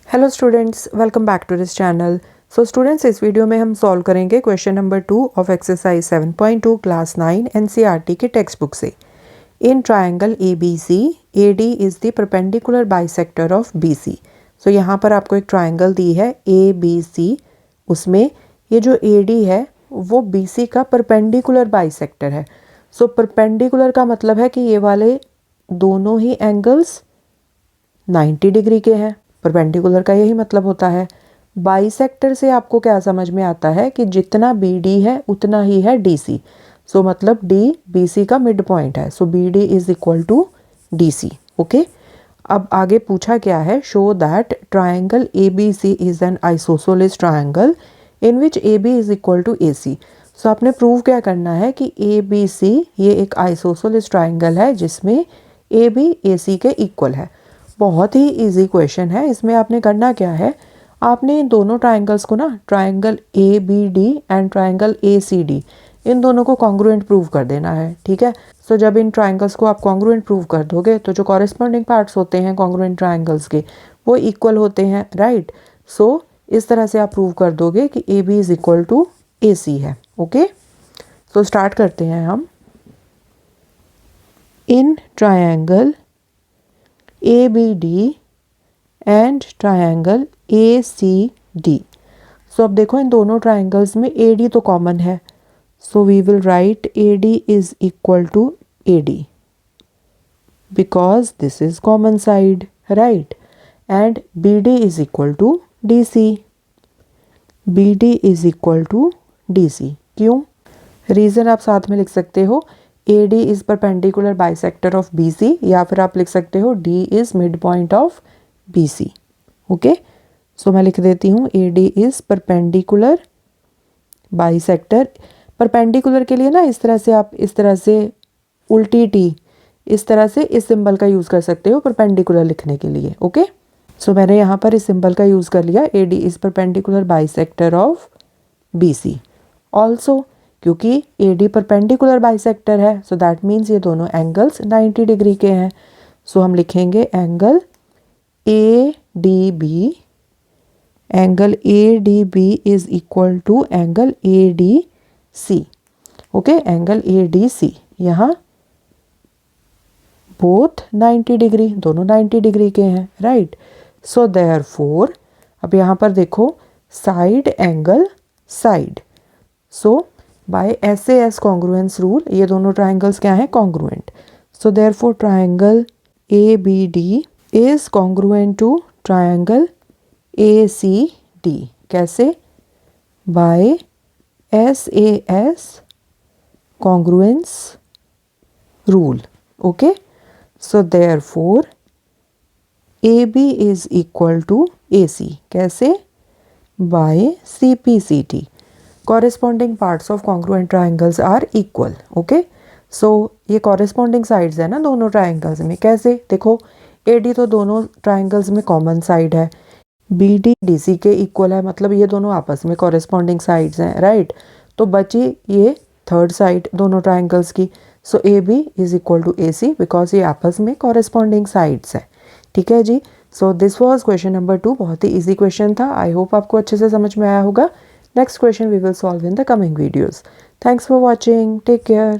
Hello students, welcome back to this channel. So students, इस video में हम solve करेंगे question number 2 of exercise 7.2 class 9 NCERT के text book से। In triangle ABC AD is the perpendicular bisector of BC. So यहाँ पर आपको एक ट्रायंगल दी है एबीसी, उसमें ये जो एडी है वो बीसी का परपेंडिकुलर बाइसेक्टर है। सो परपेंडिकुलर का मतलब है कि ये वाले दोनों ही एंगल्स 90 डिग्री के हैं। परपेंडिकुलर का यही मतलब होता है। बाइसेक्टर से आपको क्या समझ में आता है कि जितना बी डी है उतना ही है डी सी। सो मतलब डी बी सी का मिड पॉइंट है। So B D is equal to D C. Okay, अब आगे पूछा क्या है, show that triangle A B C is an isosceles triangle in which A B is equal to A C. So आपने प्रूव क्या करना है कि ए बी सी ये एक आइसोसेलेस ट्राइंगल है जिसमें ए बी ए सी के इक्वल है। बहुत ही इजी क्वेश्चन है। इसमें आपने करना क्या है, आपने इन दोनों ट्राइंगल्स को ना, triangle A B D and triangle A C D, इन दोनों को कॉन्ग्रुएंट प्रूव कर देना है। ठीक है, सो जब इन ट्राइंगल्स को आप कॉन्ग्रुएंट प्रूव कर दोगे तो जो कॉरेस्पॉन्डिंग पार्ट्स होते हैं कॉन्ग्रुएंट ट्राइंगल्स के वो इक्वल होते हैं, राइट। सो इस तरह से आप प्रूव कर दोगे कि A B is equal to A C है। ओके, सो स्टार्ट करते हैं हम। In triangle ABD and triangle ACD। So अब देखो इन दोनों ट्रायंगल्स में AD तो कॉमन है, so we will write AD is equal to AD because this is common side, right. And BD is equal to DC। BD is equal to DC क्यों? Reason आप साथ में लिख सकते हो, AD is perpendicular bisector of BC, या फिर आप लिख सकते हो D is mid point of BC। Okay, so मैं लिख देती हूँ AD is perpendicular bisector. Perpendicular के लिए ना इस तरह से आप इस तरह से उल्टी T, इस तरह से इस सिंबल का यूज़ कर सकते हो परपेंडिकुलर लिखने के लिए। ओके, सो मैंने यहाँ पर इस सिंबल का यूज़ कर लिया, AD is perpendicular bisector of BC। Also क्योंकि AD परपेंडिकुलर बाइसेक्टर है, सो दैट मीन्स ये दोनों एंगल्स 90 डिग्री के हैं। सो हम लिखेंगे angle ADB, angle ADB is equal to angle ADC। Okay, angle ADC यहाँ बोथ 90 डिग्री, दोनों 90 डिग्री के हैं, राइट। सो देयरफॉर अब यहाँ पर देखो side angle side, so by SAS congruence rule ये दोनों ट्राइंगल्स क्या हैं, congruent. So therefore triangle ABD is congruent to triangle ACD। कैसे? By SAS congruence rule. Okay, so therefore AB is equal to AC। कैसे? By CPCT। Corresponding parts of congruent triangles are equal. Okay, so ये corresponding sides है ना दोनों triangles में। कैसे? देखो AD तो दोनों ट्राइंगल्स में कॉमन साइड है, BD DC के इक्वल है, मतलब ये दोनों आपस में कॉरेस्पॉन्डिंग साइड्स हैं, राइट। तो बची ये थर्ड साइड दोनों ट्राइंगल्स की। So AB is equal to AC because ये आपस में कॉरेस्पॉन्डिंग साइड्स हैं। ठीक है जी, so this was question number 2। बहुत ही ईजी क्वेश्चन था। आई होप आपको अच्छे से समझ में आया होगा। Next question we will solve in the coming videos. Thanks for watching. Take care.